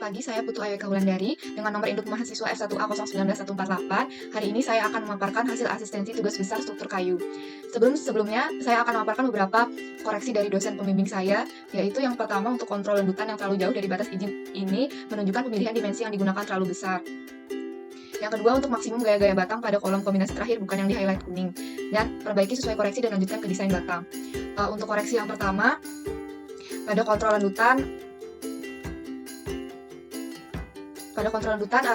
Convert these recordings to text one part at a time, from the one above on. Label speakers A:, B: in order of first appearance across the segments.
A: pagi, saya Putu Ayeka Wulandari dengan nomor induk mahasiswa F1A019148. Hari ini saya akan memaparkan hasil asistensi tugas besar struktur kayu. Sebelumnya, saya akan memaparkan beberapa koreksi dari dosen pembimbing saya, yaitu yang pertama untuk kontrol lembutan yang terlalu jauh dari batas izin ini menunjukkan pemilihan dimensi yang digunakan terlalu besar. Yang kedua, untuk maksimum gaya-gaya batang pada kolom kombinasi terakhir bukan yang di highlight kuning. Dan perbaiki sesuai koreksi dan lanjutkan ke desain batang. Untuk koreksi yang pertama, pada kontrol lanjutan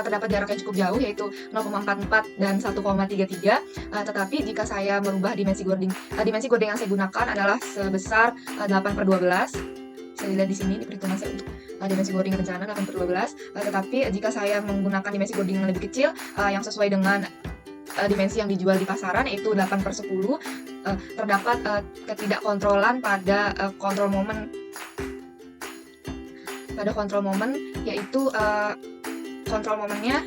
A: terdapat jarak yang cukup jauh, yaitu 0,44 dan 1,33. Tetapi jika saya merubah dimensi gording yang saya gunakan adalah sebesar 8/12. Saya lihat di sini di perhitungan saya untuk dimensi gording rencana 8/12. Tetapi jika saya menggunakan dimensi gording yang lebih kecil, yang sesuai dengan dimensi yang dijual di pasaran, yaitu 8/10, terdapat ketidakkontrolan pada kontrol momen, yaitu kontrol momennya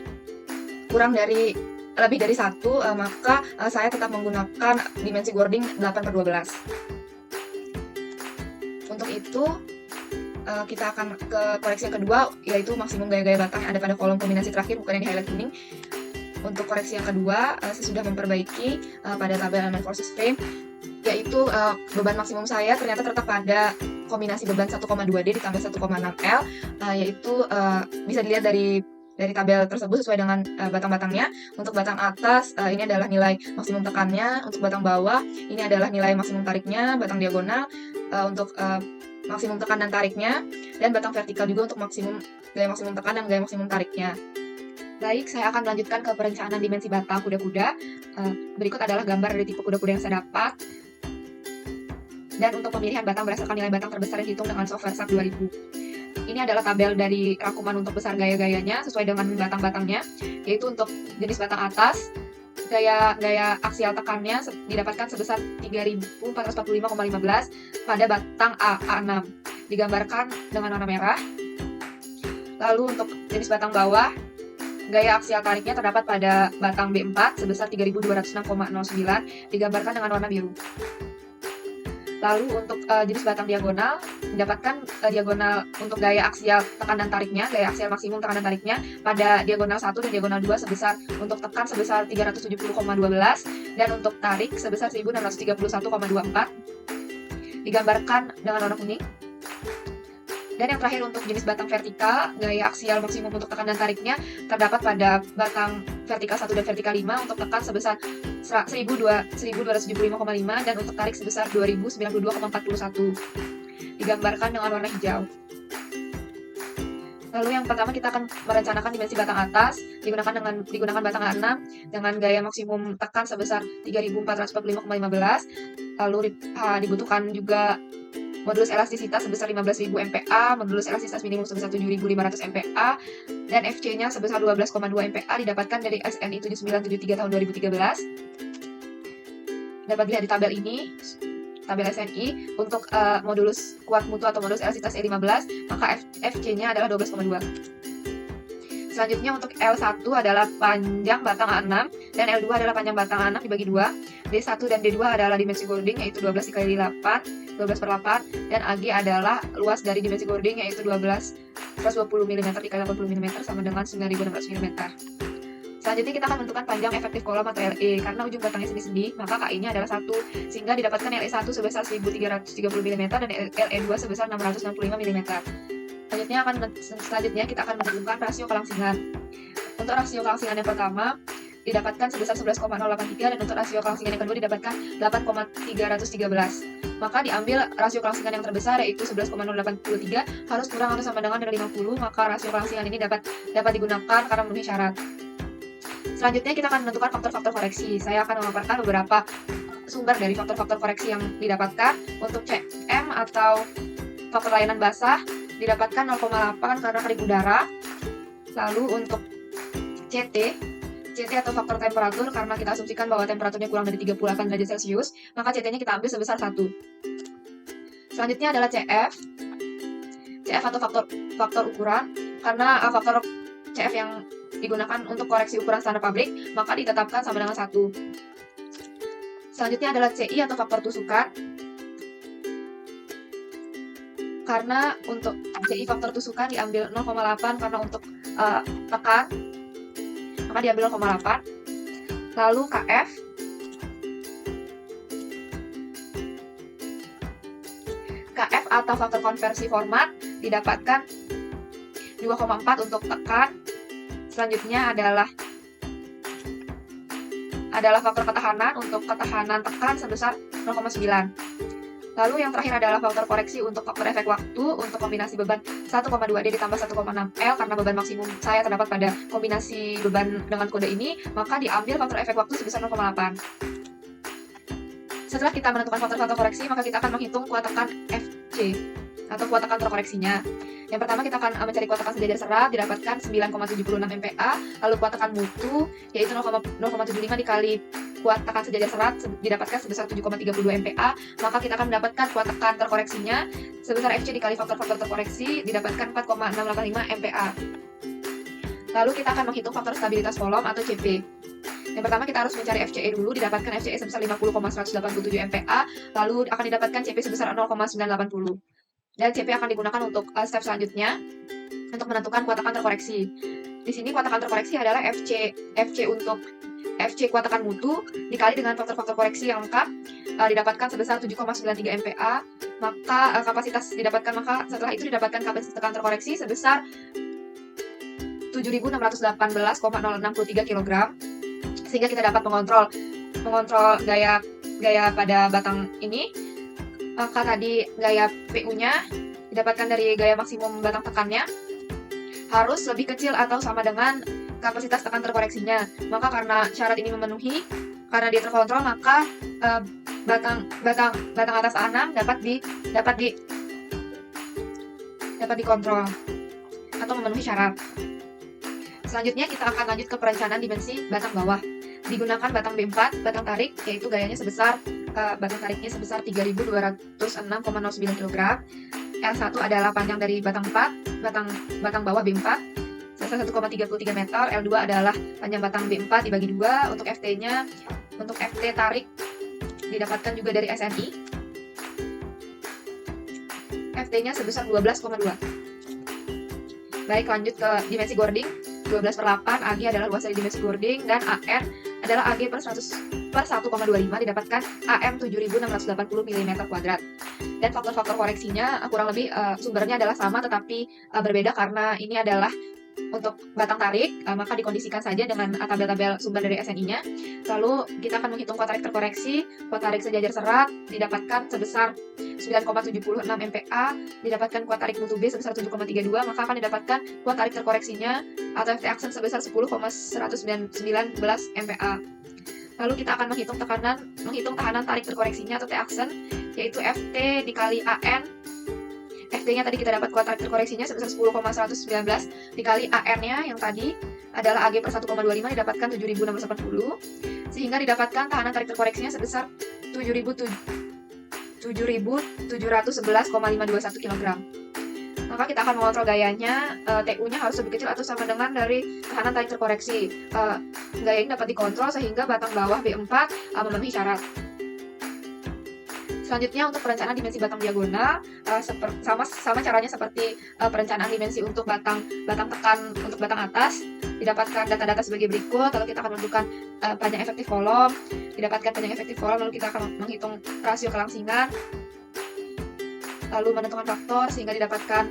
A: lebih dari 1, maka saya tetap menggunakan dimensi gording 8/12. Untuk itu, kita akan ke koreksi yang kedua, yaitu maksimum gaya-gaya batang yang ada pada kolom kombinasi terakhir bukan yang di highlight kuning. Untuk koreksi yang kedua, saya sudah memperbaiki pada tabel element forces frame, yaitu beban maksimum saya ternyata terletak pada kombinasi beban 1,2D ditambah 1,6L, yaitu bisa dilihat dari tabel tersebut sesuai dengan batang-batangnya. Untuk batang atas, ini adalah nilai maksimum tekannya. Untuk batang bawah, ini adalah nilai maksimum tariknya. Batang diagonal untuk maksimum tekan dan tariknya, dan batang vertikal juga untuk gaya maksimum tekan dan gaya maksimum tariknya. Baik, saya akan melanjutkan ke perencanaan dimensi batang kuda-kuda. Berikut adalah gambar dari tipe kuda-kuda yang saya dapat. Dan untuk pemilihan batang berdasarkan nilai batang terbesar yang dihitung dengan software SAP 2000. Ini adalah tabel dari rangkuman untuk besar gaya-gayanya sesuai dengan batang-batangnya, yaitu untuk jenis batang atas, gaya aksial tekannya didapatkan sebesar 3445,15 pada batang A6, digambarkan dengan warna merah. Lalu untuk jenis batang bawah, gaya aksial tariknya terdapat pada batang B4 sebesar 3206,09, digambarkan dengan warna biru. Lalu untuk jenis batang diagonal, mendapatkan diagonal untuk gaya aksial tekan dan tariknya, gaya aksial maksimum tekan dan tariknya pada diagonal 1 dan diagonal 2 untuk tekan sebesar 370,12 dan untuk tarik sebesar 1631,24, digambarkan dengan warna kuning. Dan yang terakhir untuk jenis batang vertikal, gaya aksial maksimum untuk tekan dan tariknya terdapat pada batang vertikal 1 dan vertikal 5 untuk tekan sebesar 1275,5 dan untuk tarik sebesar 2092,41, digambarkan dengan warna hijau. Lalu yang pertama kita akan merencanakan dimensi batang atas digunakan batang A6 dengan gaya maksimum tekan sebesar 3445,15. Lalu dibutuhkan juga modulus elastisitas sebesar 15.000 MPa, modulus elastisitas minimum sebesar 7.500 MPa, dan FC-nya sebesar 12,2 MPa didapatkan dari SNI 7973 tahun 2013. Dapat dilihat di tabel ini, tabel SNI, untuk modulus kuat mutu atau modulus elastisitas E15, maka FC-nya adalah 12,2. Selanjutnya untuk L1 adalah panjang batang A6 dan L2 adalah panjang batang A6 dibagi 2. D1 dan D2 adalah dimensi gording yaitu 12 dikali 8, 12/8, dan AG adalah luas dari dimensi gording yaitu 120 mm dikali 80 mm sama dengan 9600 mm. Selanjutnya kita akan menentukan panjang efektif kolom atau LE. Karena ujung batangnya sendi-sendi, maka KI-nya adalah 1, sehingga didapatkan LE1 sebesar 1330 mm dan LE2 sebesar 665 mm. Selanjutnya kita akan menentukan rasio kelangsingan. Untuk rasio kelangsingan yang pertama didapatkan sebesar 11,083 dan untuk rasio kelangsingan yang kedua didapatkan 8,313. Maka diambil rasio kelangsingan yang terbesar yaitu 11,083 harus kurang atau sama dengan 50, maka rasio kelangsingan ini dapat digunakan karena memenuhi syarat. Selanjutnya kita akan menentukan faktor-faktor koreksi. Saya akan memaparkan beberapa sumber dari faktor-faktor koreksi yang didapatkan. Untuk CM atau faktor layanan basah didapatkan 0,8 karena kedip udara. Lalu untuk CT atau faktor temperatur, karena kita asumsikan bahwa temperaturnya kurang dari 38 derajat Celcius, maka CT-nya kita ambil sebesar 1. Selanjutnya adalah CF atau faktor ukuran, karena faktor CF yang digunakan untuk koreksi ukuran standar pabrik, maka ditetapkan sama dengan 1. Selanjutnya adalah CI atau faktor tusukan, karena untuk CI faktor tusukan diambil 0,8, karena untuk tekan maka diambil 0,8. Lalu KF atau faktor konversi format didapatkan 2,4 untuk tekan. Selanjutnya adalah faktor ketahanan untuk ketahanan tekan sebesar 0,9. Lalu yang terakhir adalah faktor koreksi untuk faktor efek waktu untuk kombinasi beban 1,2D ditambah 1,6L, karena beban maksimum saya terdapat pada kombinasi beban dengan kode ini, maka diambil faktor efek waktu sebesar 0,8. Setelah kita menentukan faktor-faktor koreksi, maka kita akan menghitung kuat tekan FC atau kuat tekan terkoreksinya. Yang pertama kita akan mencari kuat tekan sejajar serat, didapatkan 9,76 MPa. Lalu kuat tekan mutu yaitu 0,75 dikali kuat tekan sejajar serat didapatkan sebesar 7,32 MPa. Maka kita akan mendapatkan kuat tekan terkoreksinya sebesar FC dikali faktor-faktor terkoreksi didapatkan 4,685 MPa. Lalu kita akan menghitung faktor stabilitas kolom atau CP. Yang pertama kita harus mencari FCE dulu, didapatkan FCE sebesar 50,187 MPa, lalu akan didapatkan CP sebesar 0,980. Dan CP akan digunakan untuk step selanjutnya untuk menentukan kuat tekan terkoreksi. Di sini kuat tekan terkoreksi adalah FC untuk FC kuat tekan mutu dikali dengan faktor-faktor koreksi yang lengkap didapatkan sebesar 7,93 MPa. Maka setelah itu didapatkan kapasitas tekan terkoreksi sebesar 7.618,063 kg, sehingga kita dapat mengontrol gaya pada batang ini. Maka tadi gaya PU-nya didapatkan dari gaya maksimum batang tekannya harus lebih kecil atau sama dengan kapasitas tekan terkoreksinya. Maka karena syarat ini memenuhi, karena dia terkontrol, maka batang atas A6 dapat dikontrol atau memenuhi syarat. Selanjutnya kita akan lanjut ke perencanaan dimensi batang bawah. Digunakan batang B4, batang tarik, yaitu gayanya sebesar batang tariknya sebesar 3.206,09 kg. L1 adalah panjang dari batang 4, batang bawah B4 sebesar 1,33 meter. L2 adalah panjang batang B4 dibagi 2. Untuk FT-nya, untuk FT tarik didapatkan juga dari SNI. FT-nya sebesar 12,2. Baik, lanjut ke dimensi gording. 12/8, AG adalah luas dari dimensi gording, dan AN adalah AG per 1,25 didapatkan AM 7.680 mm². Dan faktor-faktor koreksinya kurang lebih sumbernya adalah sama tetapi berbeda, karena ini adalah untuk batang tarik, maka dikondisikan saja dengan tabel-tabel sumber dari SNI-nya. Lalu kita akan menghitung kuat tarik terkoreksi. Kuat tarik sejajar serat didapatkan sebesar 9,76 MPa, didapatkan kuat tarik mutu B sebesar 7,32, maka akan didapatkan kuat tarik terkoreksinya atau FT aksen sebesar 10,119 MPa. Lalu kita akan menghitung tahanan tarik terkoreksinya atau T aksen, yaitu FT dikali AN. FT-nya tadi kita dapat kuat tarik terkoreksinya sebesar 10,119 dikali AN-nya yang tadi adalah AG per 1,25 didapatkan 7.680, sehingga didapatkan tahanan tarik terkoreksinya sebesar 7.711,521 kg. Maka kita akan mengontrol gayanya, TU-nya harus lebih kecil atau sama dengan dari tahanan tarik terkoreksi. Gaya ini dapat dikontrol sehingga batang bawah B4 memenuhi syarat. Selanjutnya untuk perencanaan dimensi batang diagonal, sama caranya seperti perencanaan dimensi untuk batang tekan untuk batang atas. Didapatkan data-data sebagai berikut, lalu kita akan menentukan panjang efektif kolom, lalu kita akan menghitung rasio kelangsingan, lalu menentukan faktor sehingga didapatkan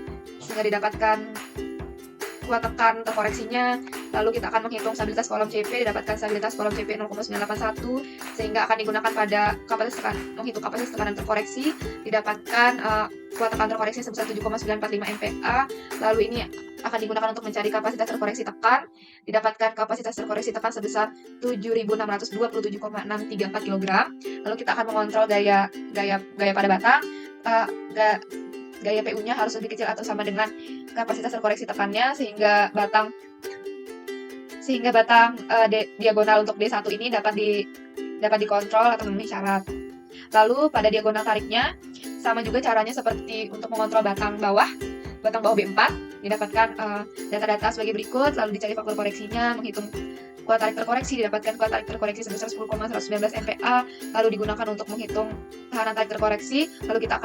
A: kuat tekan terkoreksinya. Lalu kita akan menghitung stabilitas kolom CP, didapatkan stabilitas kolom CP 0,981, sehingga akan digunakan pada menghitung kapasitas tekanan terkoreksi, didapatkan kuat tekan terkoreksi sebesar 7,945 MPa. Lalu ini akan digunakan untuk mencari kapasitas terkoreksi tekan, didapatkan kapasitas terkoreksi tekan sebesar 7.627,634 kg. Lalu kita akan mengontrol gaya pada batang. Gaya PU-nya harus lebih kecil atau sama dengan kapasitas terkoreksi tekannya, sehingga batang diagonal untuk D1 ini dapat dikontrol atau memenuhi syarat. Lalu pada diagonal tariknya sama juga caranya seperti untuk mengontrol batang bawah B4 didapatkan data-data sebagai berikut, lalu dicari faktor koreksinya, menghitung kuat tarik terkoreksi, didapatkan kuat tarik terkoreksi sebesar 10,119 MPa, lalu digunakan untuk menghitung tahanan tarik terkoreksi, lalu kita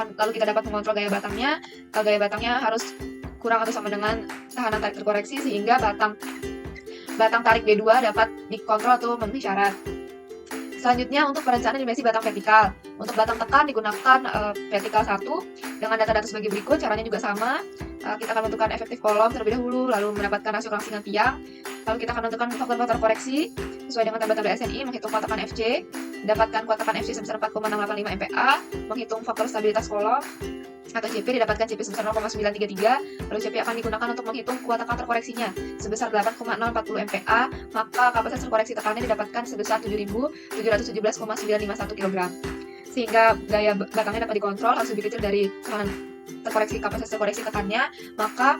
A: dapat mengontrol gaya batangnya. Gaya batangnya harus kurang atau sama dengan tahanan tarik terkoreksi sehingga batang tarik B2 dapat dikontrol atau memenuhi syarat. Selanjutnya untuk perencanaan dimensi batang vertikal. Untuk batang tekan digunakan vertikal 1 dengan data-data sebagai berikut. Caranya juga sama. Kita akan menentukan efektif kolom terlebih dahulu, lalu mendapatkan rasio kelangsingan tiang. Lalu kita akan menentukan faktor-faktor koreksi sesuai dengan tabel-tabel SNI, menghitung kuat tekan FC, mendapatkan kuat tekan FC sebesar 4,685 MPa, menghitung faktor stabilitas kolom atau CP, didapatkan CP sebesar 0,933, lalu CP akan digunakan untuk menghitung kuat tekan terkoreksinya sebesar 8,040 MPa, maka kapasitas terkoreksi tekannya didapatkan sebesar 7.717,951 kg. Sehingga gaya batangnya dapat dikontrol harus lebih kecil dari tekanan terkoreksi kapasitas terkoreksi tekannya, maka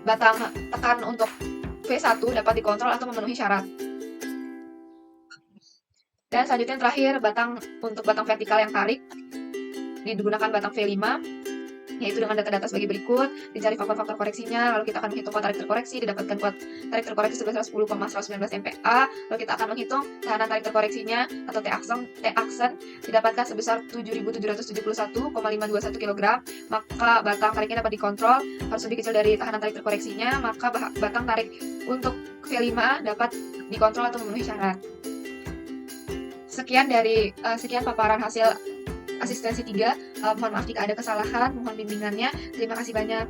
A: batang tekan untuk V1 dapat dikontrol atau memenuhi syarat. Dan selanjutnya yang terakhir, untuk batang vertikal yang tarik digunakan batang V5, yaitu dengan data-data sebagai berikut. Dicari faktor-faktor koreksinya, lalu kita akan menghitung kuat tarik terkoreksi, didapatkan kuat tarik terkoreksi sebesar 10,119 MPa, lalu kita akan menghitung tahanan tarik terkoreksinya atau T-aksen, didapatkan sebesar 7.771,521 kg, maka batang tariknya dapat dikontrol, harus lebih kecil dari tahanan tarik terkoreksinya, maka batang tarik untuk V5 dapat dikontrol atau memenuhi syarat. Sekian paparan hasil asistensi 3. Mohon maaf jika ada kesalahan, mohon bimbingannya. Terima kasih banyak.